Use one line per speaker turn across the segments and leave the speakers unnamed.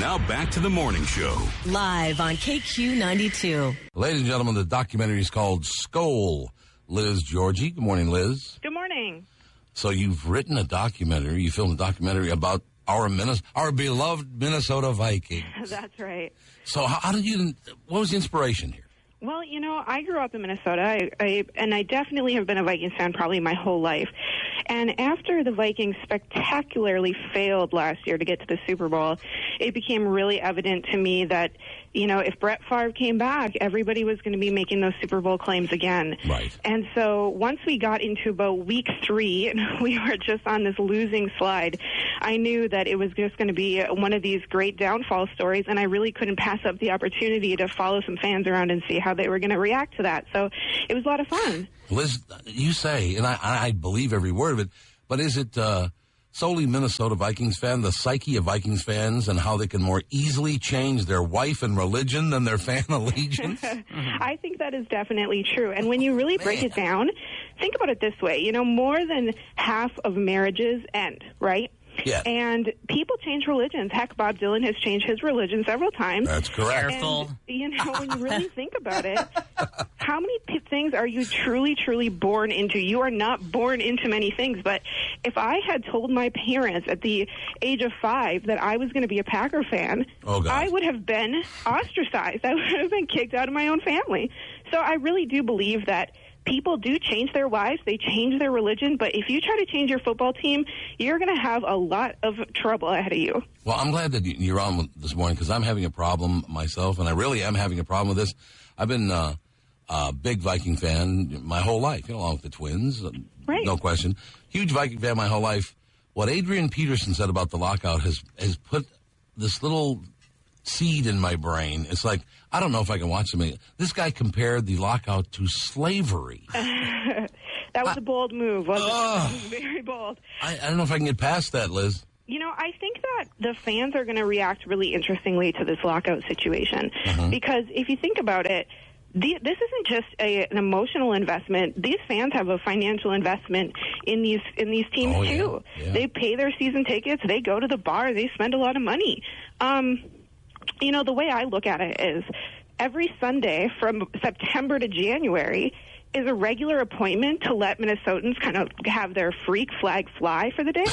Now back to the morning show.
Live on KQ92.
Ladies and gentlemen, the documentary is called SKOL. Liz Giorgi. Good morning, Liz.
Good morning.
So you've written a documentary, you filmed a documentary about our beloved Minnesota Vikings.
That's right.
So what was the inspiration here?
Well, I grew up in Minnesota, and I definitely have been a Vikings fan probably my whole life. And after the Vikings spectacularly failed last year to get to the Super Bowl, it became really evident to me that, if Brett Favre came back, everybody was going to be making those Super Bowl claims again.
Right.
And so once we got into about week 3 and we were just on this losing slide, I knew that it was just going to be one of these great downfall stories, and I really couldn't pass up the opportunity to follow some fans around and see how they were going to react to that. So it was a lot of fun.
Liz, you say, and I believe every word of it, but is it solely Minnesota Vikings fan, the psyche of Vikings fans, and how they can more easily change their wife and religion than their fan allegiance?
I think that is definitely true. And when you really break it down, think about it this way. More than half of marriages end, right?
Yeah.
And people change religions. Heck, Bob Dylan has changed his religion several times.
That's correct.
Careful.
And, when you really think about it, how many things are you truly, truly born into? You are not born into many things. But if I had told my parents at the age of 5 that I was going to be a Packer fan, I would have been ostracized. I would have been kicked out of my own family. So I really do believe that people do change their wives, they change their religion, but if you try to change your football team, you're going to have a lot of trouble ahead of you.
Well, I'm glad that you're on this morning because I'm having a problem myself, and I really am having a problem with this. I've been a big Viking fan my whole life, along with the Twins,
right.
No question. Huge Viking fan my whole life. What Adrian Peterson said about the lockout has put this little seed in my brain. It's like, I don't know if I can watch something. This guy compared the lockout to slavery.
That was a bold move, wasn't it? It was very bold.
I don't know if I can get past that, Liz.
I think that the fans are going to react really interestingly to this lockout situation. Because if you think about it, this isn't just an emotional investment. These fans have a financial investment in these teams, too.
Yeah.
They pay their season tickets. They go to the bar. They spend a lot of money. The way I look at it is every Sunday from September to January is a regular appointment to let Minnesotans kind of have their freak flag fly for the day.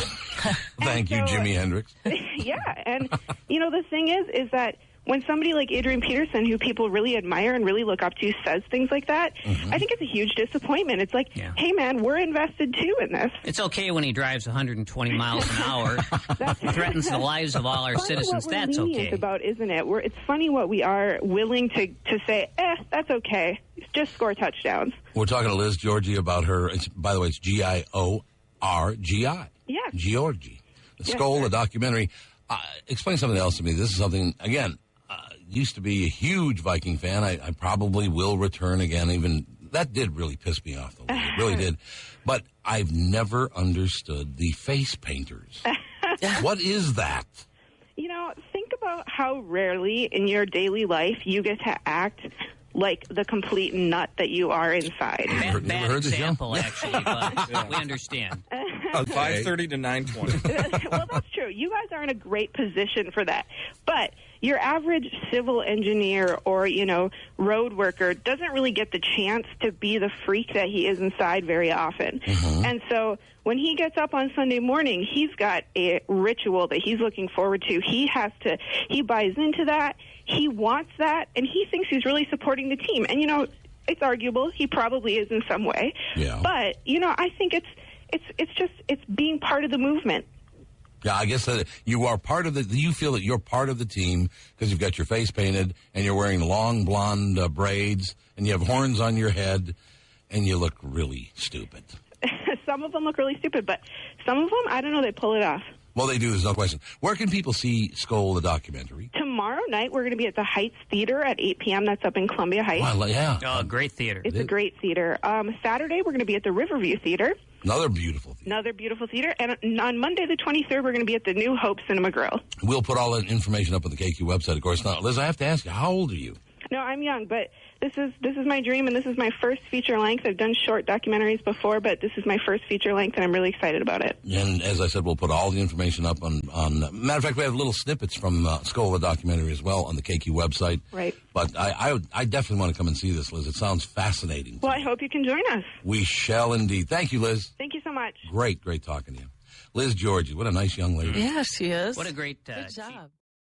Thank you, Jimi Hendrix.
Yeah, and, the thing is that when somebody like Adrian Peterson, who people really admire and really look up to, says things like that, I think it's a huge disappointment. It's like, hey, man, we're invested, too, in this.
It's okay when he drives 120 miles an hour, threatens the lives of all our citizens. That's okay.
It's about, isn't it? It's funny what we are willing to say, that's okay. Just score touchdowns.
We're talking to Liz Giorgi about her. By the way, it's Giorgi.
Yeah.
Giorgi. The SKOL, the documentary. Explain something else to me. This is something, again, used to be a huge Viking fan. I probably will return again. Even that did really piss me off, though. It really did. But I've never understood the face painters. What is that?
Think about how rarely in your daily life you get to act like the complete nut that you are inside.
Bad example, actually, but we understand.
5:30 to 9:20.
Well, that's true. You guys are in a great position for that. But your average civil engineer or, road worker doesn't really get the chance to be the freak that he is inside very often. And so when he gets up on Sunday morning, he's got a ritual that he's looking forward to. He buys into that. He wants that, and he thinks he's really supporting the team. And, it's arguable. He probably is in some way.
Yeah.
But, I think it's being part of the movement.
Yeah, I guess that you are part of you feel that you're part of the team because you've got your face painted and you're wearing long blonde braids and you have horns on your head and you look really stupid.
Some of them look really stupid, but some of them, I don't know, they pull it off.
Well, they do, there's no question. Where can people see SKOL, the documentary?
Tomorrow night, we're going to be at the Heights Theater at 8 p.m. That's up in Columbia Heights.
Well, yeah.
Oh, great theater.
It's a great theater. Saturday, we're going to be at the Riverview Theater.
Another beautiful theater.
And on Monday the 23rd, we're going to be at the New Hope Cinema Grill.
We'll put all that information up on the KQ website, of course. Now, Liz, I have to ask you, how old are you?
No, I'm young, but this is my dream, and this is my first feature length. I've done short documentaries before, but this is my first feature length, and I'm really excited about it.
And as I said, we'll put all the information up on matter of fact, we have little snippets from SKOL, the documentary, as well on the KQ website.
Right.
But I definitely want to come and see this, Liz. It sounds fascinating.
Well, I hope you can join us.
We shall indeed. Thank you, Liz.
Thank you so much.
Great talking to you. Liz Giorgi, what a nice young lady.
Yeah, she is.
What a great
Good job.